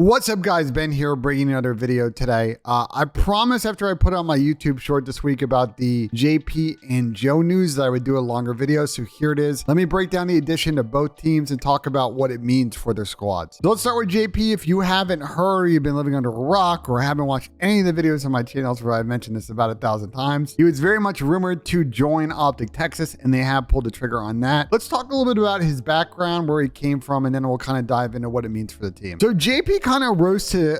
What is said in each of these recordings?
What's up, guys? Ben here bringing another video today. I promised after I put out my YouTube short this week about the JP and Joe news that I would do a longer video. So here it is. Let me break down the addition to both teams and talk about what it means for their squads. So let's start with JP. If you haven't heard, you've been living under a rock or haven't watched any of the videos on my channels where I've mentioned this about 1,000 times, he was very much rumored to join Optic Texas, and they have pulled the trigger on that. Let's talk a little bit about his background, where he came from, and then we'll kind of dive into what it means for the team. So JP kind of rose to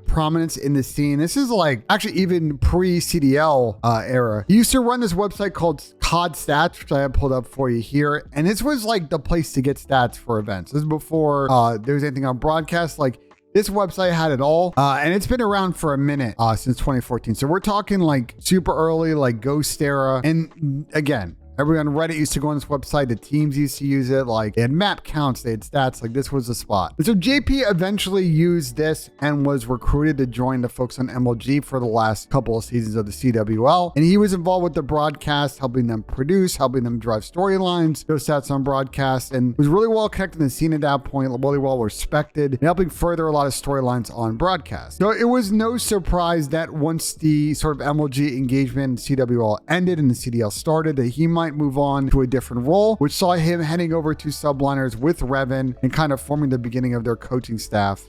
prominence in the scene. This is like actually even pre-CDL era. He used to run this website called COD Stats, which I have pulled up for you here. And this was like the place to get stats for events. This is before there was anything on broadcast. Like, this website had it all, and it's been around for a minute since 2014. So we're talking like super early, like Ghost era. And again, everyone on Reddit used to go on this website. The teams used to use it. Like, they had map counts, they had stats. Like, this was the spot. And so JP eventually used this and was recruited to join the folks on MLG for the last couple of seasons of the CWL. And he was involved with the broadcast, helping them produce, helping them drive storylines, those stats on broadcast, and was really well connected in the scene at that point, really well respected, and helping further a lot of storylines on broadcast. So it was no surprise that once the sort of MLG engagement in CWL ended and the CDL started, that he might move on to a different role, which saw him heading over to Subliners with Revan and kind of forming the beginning of their coaching staff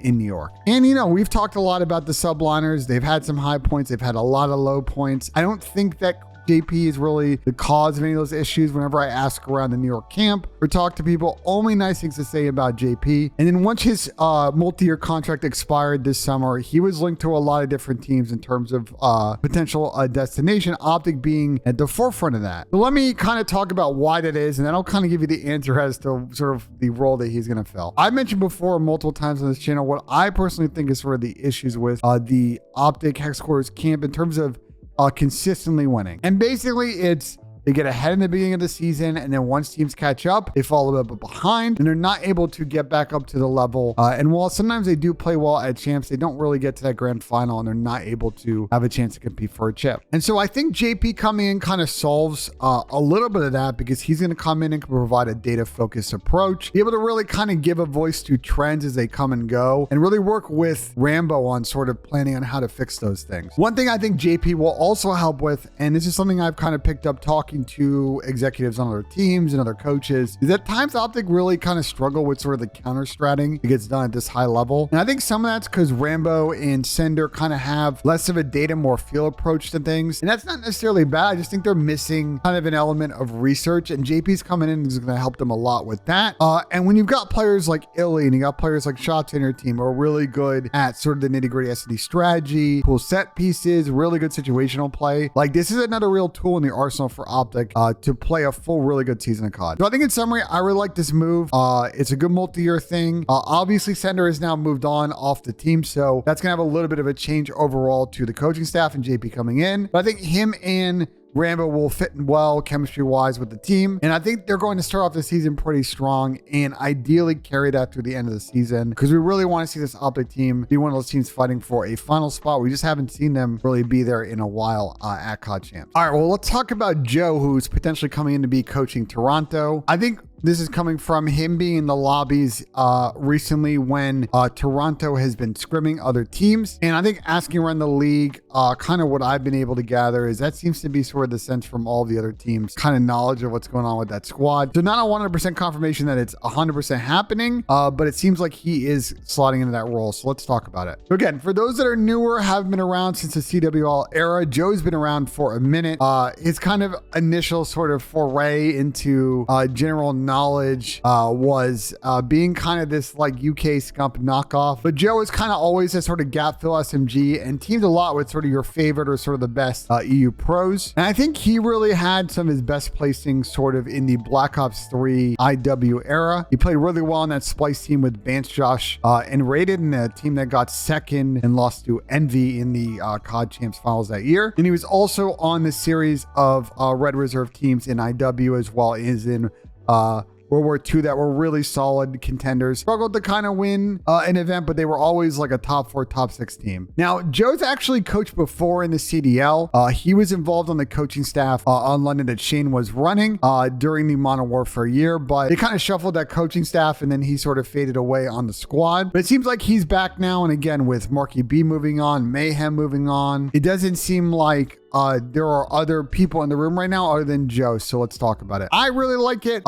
in New York. And, you know, we've talked a lot about the Subliners. They've had some high points. They've had a lot of low points. I don't think that JP is really the cause of any of those issues. Whenever I ask around the New York camp or talk to people, only nice things to say about JP. And then once his multi-year contract expired this summer, he was linked to a lot of different teams in terms of potential destination, Optic being at the forefront of that. So let me kind of talk about why that is, and then I'll kind of give you the answer as to sort of the role that he's going to fill. I've mentioned before multiple times on this channel what I personally think is sort of the issues with the Optic headquarters camp in terms of consistently winning. And basically it's they get ahead in the beginning of the season, and then once teams catch up, they fall a little bit behind, and they're not able to get back up to the level. And while sometimes they do play well at champs, they don't really get to that grand final, and they're not able to have a chance to compete for a chip. And so I think JP coming in kind of solves a little bit of that, because he's going to come in and provide a data-focused approach, be able to really kind of give a voice to trends as they come and go, and really work with Rambo on sort of planning on how to fix those things. One thing I think JP will also help with, and this is something I've kind of picked up talking to executives on other teams and other coaches, is that times Optic really kind of struggle with sort of the counter stratting that gets done at this high level. And I think some of that's because Rambo and Sender kind of have less of a data, more feel approach to things. And that's not necessarily bad. I just think they're missing kind of an element of research, and JP's coming in and is going to help them a lot with that. And when you've got players like Illy and you got players like Shots in your team who are really good at sort of the nitty gritty SD strategy, cool set pieces, really good situational play, like this is another real tool in the arsenal for Optic to play a full, really good season of COD. So I think in summary, I really like this move. It's a good multi-year thing. Obviously, Sender has now moved on off the team, so that's going to have a little bit of a change overall to the coaching staff and JP coming in. But I think him and Rambo will fit in well chemistry-wise with the team. And I think they're going to start off the season pretty strong and ideally carry that through the end of the season, because we really want to see this Optic team be one of those teams fighting for a final spot. We just haven't seen them really be there in a while at COD Champs. All right, well, let's talk about Joe, who's potentially coming in to be coaching Toronto. I think this is coming from him being in the lobbies recently when Toronto has been scrimming other teams. And I think asking around the league, kind of what I've been able to gather is that seems to be sort of the sense from all the other teams, kind of knowledge of what's going on with that squad. So not a 100% confirmation that it's 100% happening, but it seems like he is slotting into that role. So let's talk about it. So again, for those that are newer, haven't been around since the CWL era, Joe's been around for a minute. His kind of initial sort of foray into general knowledge was being kind of this like UK Scump knockoff. But Joe is kind of always a sort of gap fill SMG and teamed a lot with sort of your favorite or sort of the best EU pros. And I think he really had some of his best placings sort of in the Black Ops 3 IW era. He played really well on that Splice team with Bance Josh and Rated, in a team that got second and lost to Envy in the COD Champs finals that year. And he was also on the series of Red Reserve teams in IW, as well as in World War II that were really solid contenders. Struggled to kind of win an event, but they were always like a top 4, top 6 team. Now, Joe's actually coached before in the CDL. He was involved on the coaching staff on London that Shane was running during the Modern Warfare year, but they kind of shuffled that coaching staff and then he sort of faded away on the squad. But it seems like he's back now. And again, with Marky B moving on, Mayhem moving on, it doesn't seem like there are other people in the room right now other than Joe. So let's talk about it. I really like it.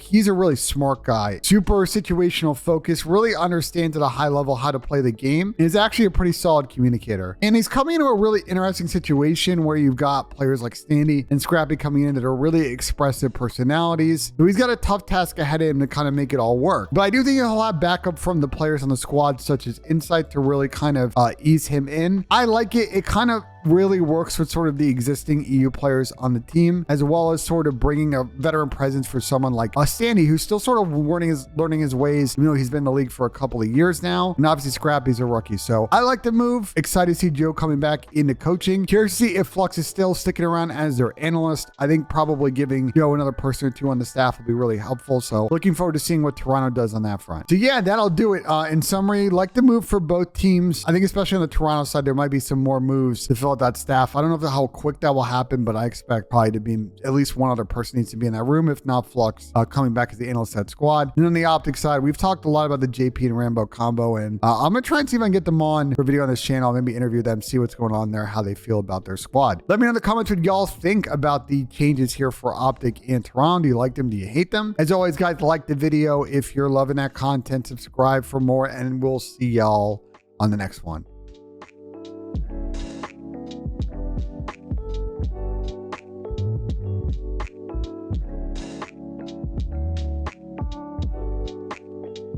He's a really smart guy, super situational focus, really understands at a high level how to play the game, and is actually a pretty solid communicator. And he's coming into a really interesting situation where you've got players like Standy and Scrappy coming in that are really expressive personalities. So he's got a tough task ahead of him to kind of make it all work. But I do think he'll have backup from the players on the squad, such as Insight, to really kind of ease him in. I like it. It kind of really works with sort of the existing EU players on the team, as well as sort of bringing a veteran presence for someone like Standy, who's still sort of learning his ways. He's been in the league for a couple of years now, and obviously Scrappy's a rookie. So I like the move. Excited to see Joe coming back into coaching. Curious to see if Flux is still sticking around as their analyst. I think probably giving Joe another person or two on the staff will be really helpful. So looking forward to seeing what Toronto does on that front. So yeah, that'll do it. In summary, like the move for both teams. I think especially on the Toronto side, there might be some more moves to fill out that staff. I don't know how quick that will happen, but I expect probably to be at least one other person needs to be in that room, if not Flux coming back as the analyst head squad. And on the Optic side, we've talked a lot about the JP and Rambo combo, and I'm gonna try and see if I can get them on for a video on this channel, maybe interview them, see what's going on there, how they feel about their squad. Let me know in the comments what y'all think about the changes here for Optic and Toronto. Do you like them? Do you hate them? As always, guys, like the video if you're loving that content, subscribe for more, and we'll see y'all on the next one.